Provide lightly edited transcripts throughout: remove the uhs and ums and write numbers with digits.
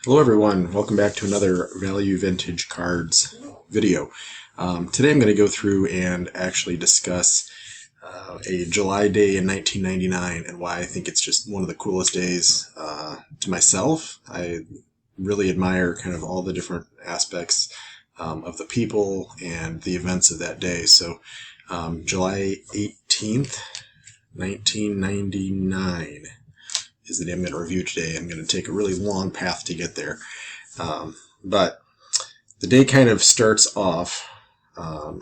Hello everyone, welcome back to another Value Vintage Cards video. Today I'm going to go through and actually discuss a July day in 1999 and why I think it's just one of the coolest days to myself. I really admire kind of all the different aspects of the people and the events of that day. So July 18th, 1999 is the day I'm going to review today. I'm going to take a really long path to get there. But the day kind of starts off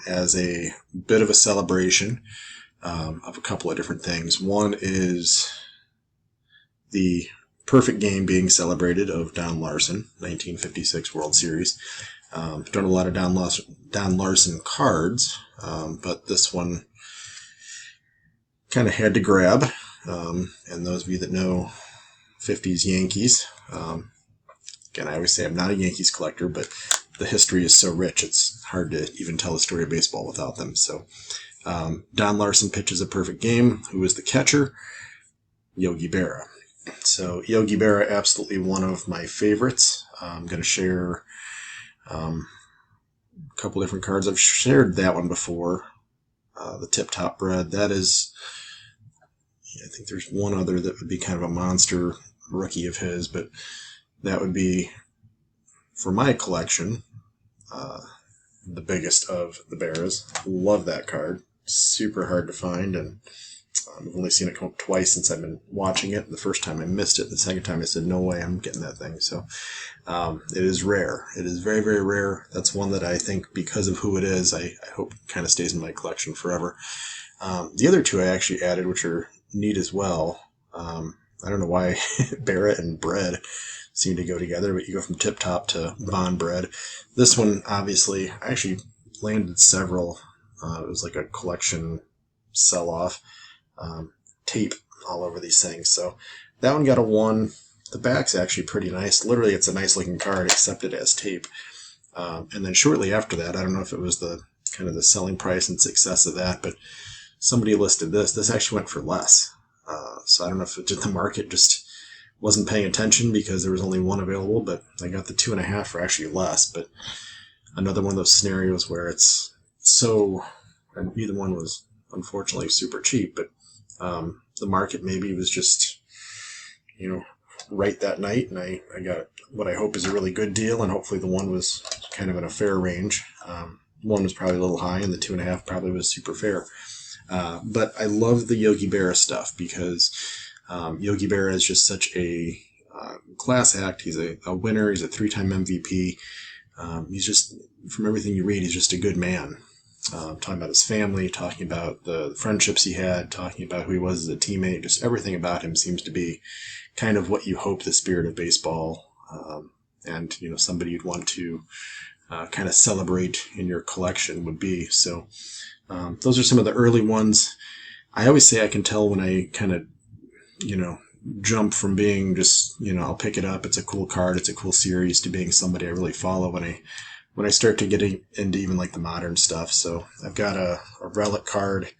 as a bit of a celebration of a couple of different things. One is the perfect game being celebrated of Don Larsen, 1956 World Series. Done a lot of Don Larsen cards, but this one kind of had to grab. And those of you that know 50s Yankees, again, I always say I'm not a Yankees collector, but the history is so rich, it's hard to even tell the story of baseball without them. So Don Larsen pitches a perfect game. Who is the catcher? Yogi Berra. So Yogi Berra, absolutely one of my favorites. I'm going to share a couple different cards. I've shared that one before, the Tip Top Bread. That is... I think there's one other that would be kind of a monster rookie of his, but that would be, for my collection, the biggest of the Berras. Love that card. Super hard to find, and I've only seen it come up twice since I've been watching it. The first time I missed it. The second time I said, no way, I'm getting that thing. So it is rare. It is very, very rare. That's one that I think, because of who it is, I hope kind of stays in my collection forever. The other two I actually added, which are neat as well. I don't know why Berra and bread seem to go together, but you go from Tip Top to Bond Bread. This one, obviously, I actually landed several. It was like a collection sell-off. Tape all over these things. So that one got a 1. The back's actually pretty nice. Literally, it's a nice looking card, except it has tape. And then shortly after that, I don't know if it was the kind of the selling price and success of that, but somebody listed this. This actually went for less. So I don't know if the market just wasn't paying attention because there was only one available, but I got the 2.5 for actually less. But another one of those scenarios where it's so, and neither one was unfortunately super cheap, but the market maybe was just, right that night, and I got what I hope is a really good deal, and hopefully the one was kind of in a fair range. One was probably a little high, and the 2.5 probably was super fair. But I love the Yogi Berra stuff because Yogi Berra is just such a class act. He's a winner. He's a 3-time MVP. He's just, from everything you read, he's just a good man. Talking about his family, talking about the friendships he had, talking about who he was as a teammate. Just everything about him seems to be kind of what you hope the spirit of baseball and somebody you'd want to kind of celebrate in your collection would be. So those are some of the early ones. I always say I can tell when I kind of, jump from being just, I'll pick it up, it's a cool card, it's a cool series, to being somebody I really follow when I start to get into even like the modern stuff. So I've got a relic card.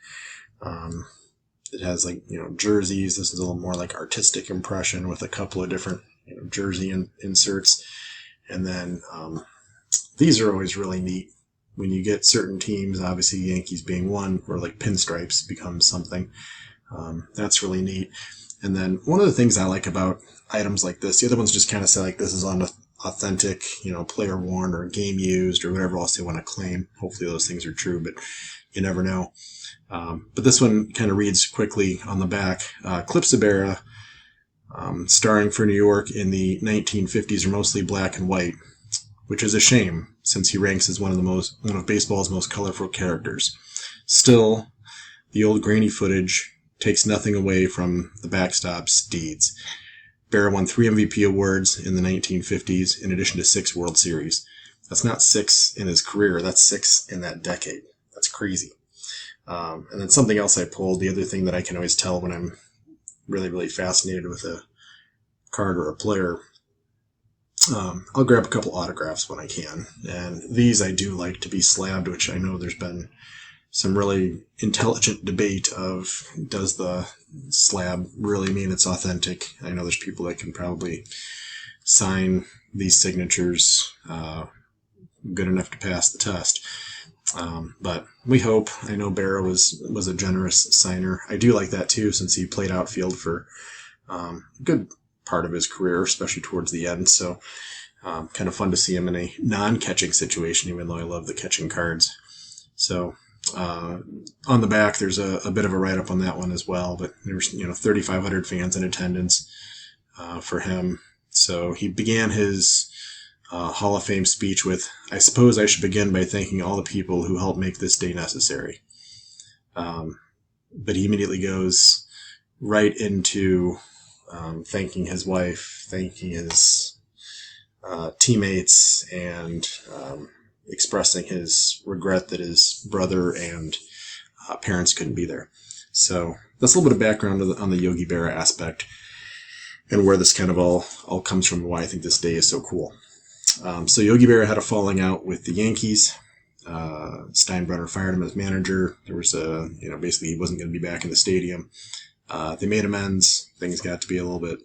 It has like, jerseys. This is a little more like artistic impression with a couple of different jersey inserts. And then these are always really neat. When you get certain teams, obviously Yankees being one, where like pinstripes becomes something. That's really neat. And then one of the things I like about items like this, the other ones just kind of say like this is on authentic, player worn or game used or whatever else they want to claim. Hopefully those things are true, but you never know. But this one kind of reads quickly on the back. Clips of Berra, starring for New York in the 1950s, are mostly black and white, which is a shame since he ranks as one of baseball's most colorful characters. Still, the old grainy footage takes nothing away from the backstop's deeds. Berra won 3 MVP awards in the 1950s, in addition to 6 World Series. That's not 6 in his career, that's 6 in that decade. That's crazy. And then something else I pulled, the other thing that I can always tell when I'm really, really fascinated with a card or a player, I'll grab a couple autographs when I can. And these I do like to be slabbed, which I know there's been some really intelligent debate of, does the slab really mean it's authentic? I know there's people that can probably sign these signatures good enough to pass the test. But we hope. I know Berra was a generous signer. I do like that too, since he played outfield for a good part of his career, especially towards the end. So kind of fun to see him in a non-catching situation, even though I love the catching cards. So on the back, there's a bit of a write-up on that one as well. But there's 3,500 fans in attendance for him. So he began his Hall of Fame speech with, "I suppose I should begin by thanking all the people who helped make this day necessary." But he immediately goes right into thanking his wife, thanking his teammates, and expressing his regret that his brother and parents couldn't be there. So that's a little bit of background on the Yogi Berra aspect and where this kind of all comes from and why I think this day is so cool. So Yogi Berra had a falling out with the Yankees. Steinbrenner fired him as manager. There was basically he wasn't going to be back in the stadium. They made amends. Things got to be a little bit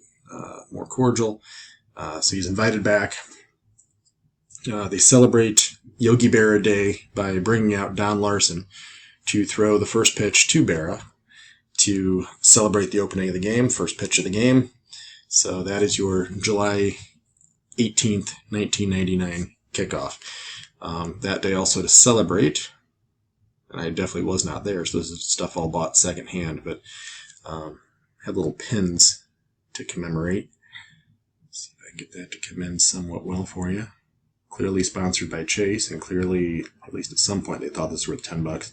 more cordial. So he's invited back. They celebrate Yogi Berra Day by bringing out Don Larsen to throw the first pitch to Berra to celebrate the opening of the game, first pitch of the game. So that is your July 18th, 1999 kickoff. That day also to celebrate, and I definitely was not there, so this is stuff all bought secondhand, but had little pins to commemorate. Let's see if I can get that to come in somewhat well for you. Clearly sponsored by Chase, and clearly, at least at some point, they thought this was worth $10.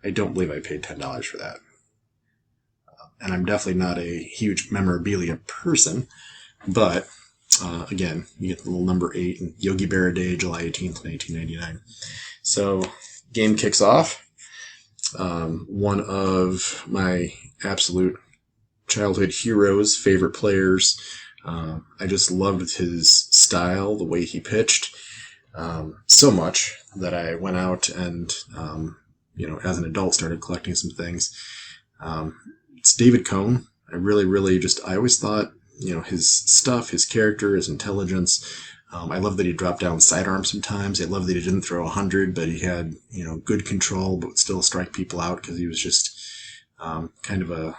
I don't believe I paid $10 for that. And I'm definitely not a huge memorabilia person, but again, you get the little number 8 and Yogi Berra Day, July 18th, 1999. So, game kicks off. One of my absolute childhood heroes, favorite players. I just loved his style, the way he pitched, so much that I went out and, as an adult started collecting some things. It's David Cone. I always thought, his stuff, his character, his intelligence. I love that he dropped down sidearm sometimes. I love that he didn't throw 100, but he had, good control, but would still strike people out because he was just kind of a,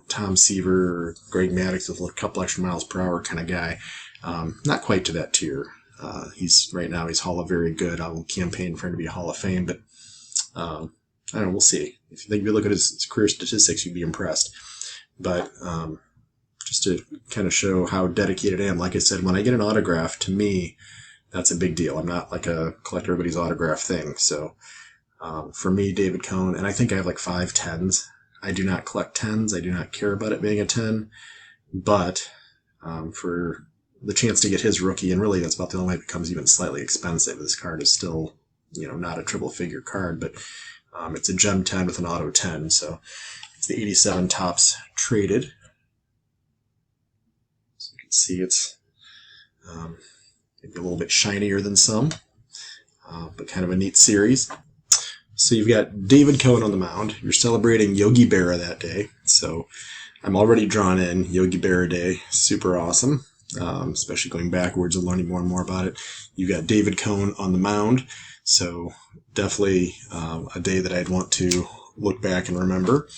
Tom Seaver or Greg Maddux with a couple extra miles per hour kind of guy. Not quite to that tier. Right now he's Hall of Very Good. I will campaign for him to be Hall of Fame, but I don't know, we'll see. If you look at his career statistics, you'd be impressed. But just to kind of show how dedicated I am, like I said, when I get an autograph, to me, that's a big deal. I'm not like a collect everybody's autograph thing. So for me, David Cone, and I think I have like 5 10s. I do not collect 10s. I do not care about it being a 10. But for the chance to get his rookie, and really that's about the only way it becomes even slightly expensive. This card is still, not a triple figure card, but it's a gem 10 with an auto 10. So it's the 87 Topps traded. So you can see it's maybe a little bit shinier than some, but kind of a neat series. So you've got David Cone on the mound. You're celebrating Yogi Berra that day. So I'm already drawn in. Yogi Berra Day, super awesome, especially going backwards and learning more and more about it. You've got David Cone on the mound. So definitely a day that I'd want to look back and remember.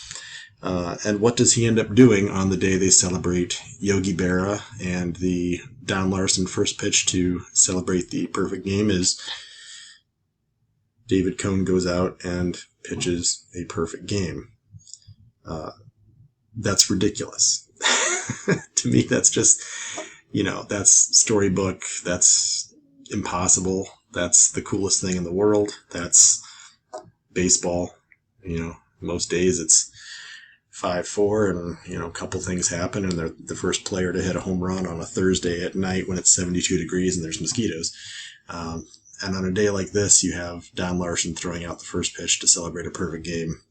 And what does he end up doing on the day they celebrate Yogi Berra and the Don Larsen first pitch to celebrate the perfect game is David Cone goes out and pitches a perfect game. That's ridiculous. To me, that's just, that's storybook. That's impossible. That's the coolest thing in the world. That's baseball. Most days it's 5-4 and, a couple things happen and they're the first player to hit a home run on a Thursday at night when it's 72 degrees and there's mosquitoes. And on a day like this, you have Don Larsen throwing out the first pitch to celebrate a perfect game,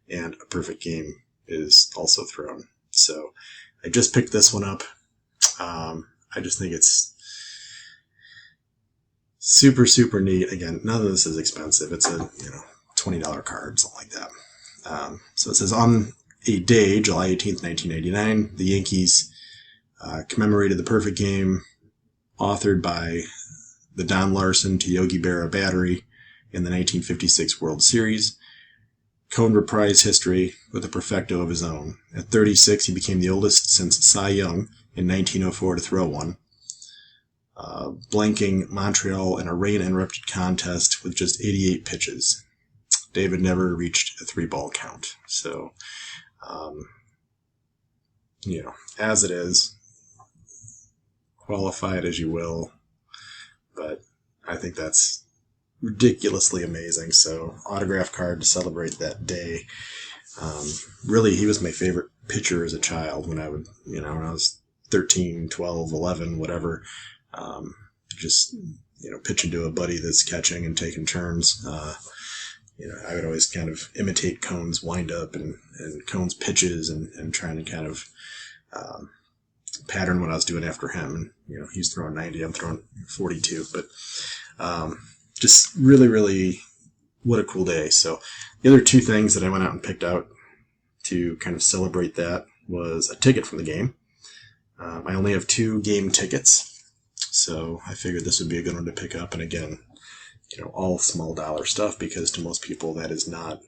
and a perfect game is also thrown. So I just picked this one up. I just think it's super, super neat. Again, none of this is expensive. It's a $20 card, something like that. So it says, on a day, July 18th, 1989, the Yankees commemorated the perfect game authored by the Don Larsen to Yogi Berra battery in the 1956 World Series. Cone reprised history with a perfecto of his own. At 36, he became the oldest since Cy Young in 1904 to throw one, blanking Montreal in a rain-interrupted contest with just 88 pitches. David never reached a 3-ball count. So, as it is, qualify it as you will, but I think that's ridiculously amazing. So, autograph card to celebrate that day. Really, he was my favorite pitcher as a child when I was 13, 12, 11, whatever. Just pitching to a buddy that's catching and taking turns. I would always kind of imitate Cone's windup and Cone's pitches and trying to kind of pattern what I was doing after him. And, he's throwing 90, I'm throwing 42. But just really, really, what a cool day. So the other two things that I went out and picked out to kind of celebrate that was a ticket from the game. I only have 2 game tickets, so I figured this would be a good one to pick up. And again, all small dollar stuff, because to most people that's not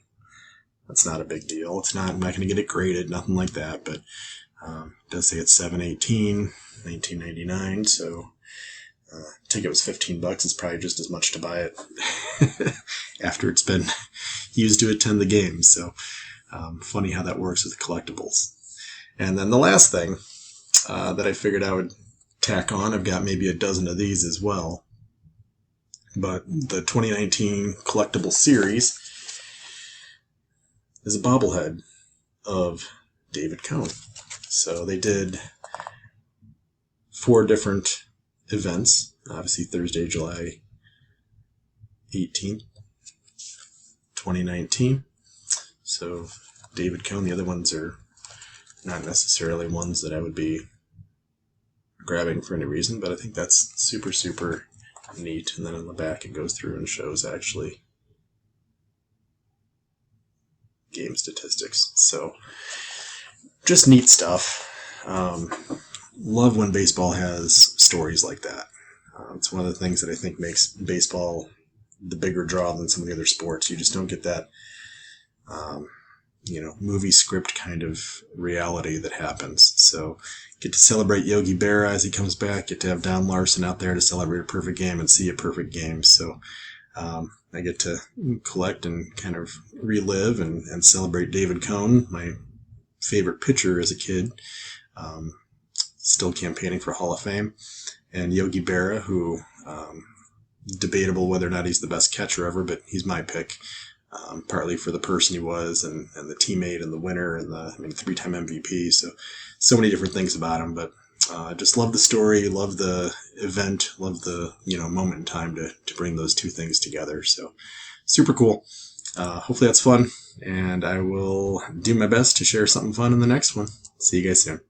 a big deal. I'm not going to get it graded, nothing like that, but it does say it's 7/18, 1999, so ticket was $15. It's probably just as much to buy it after it's been used to attend the game. So funny how that works with collectibles. And then the last thing that I figured I would tack on, I've got maybe a dozen of these as well, but the 2019 collectible series is a bobblehead of David Cone. So they did 4 different events. Obviously Thursday, July 18th, 2019. So David Cone, the other ones are not necessarily ones that I would be grabbing for any reason, but I think that's super, super neat. And then on the back it goes through and shows actually game statistics. So just neat stuff. Love when baseball has stories like that. It's one of the things that I think makes baseball the bigger draw than some of the other sports. You just don't get that movie script kind of reality that happens. So get to celebrate Yogi Berra as he comes back, get to have Don Larsen out there to celebrate a perfect game and see a perfect game. So I get to collect and kind of relive and celebrate David Cone, my favorite pitcher as a kid, still campaigning for Hall of Fame, and Yogi Berra, who debatable whether or not he's the best catcher ever, but he's my pick. Partly for the person he was and the teammate and the winner and the 3-time MVP. So many different things about him, but just love the story, love the event, love the moment in time to bring those two things together. So super cool. Hopefully that's fun, and I will do my best to share something fun in the next one. See you guys soon.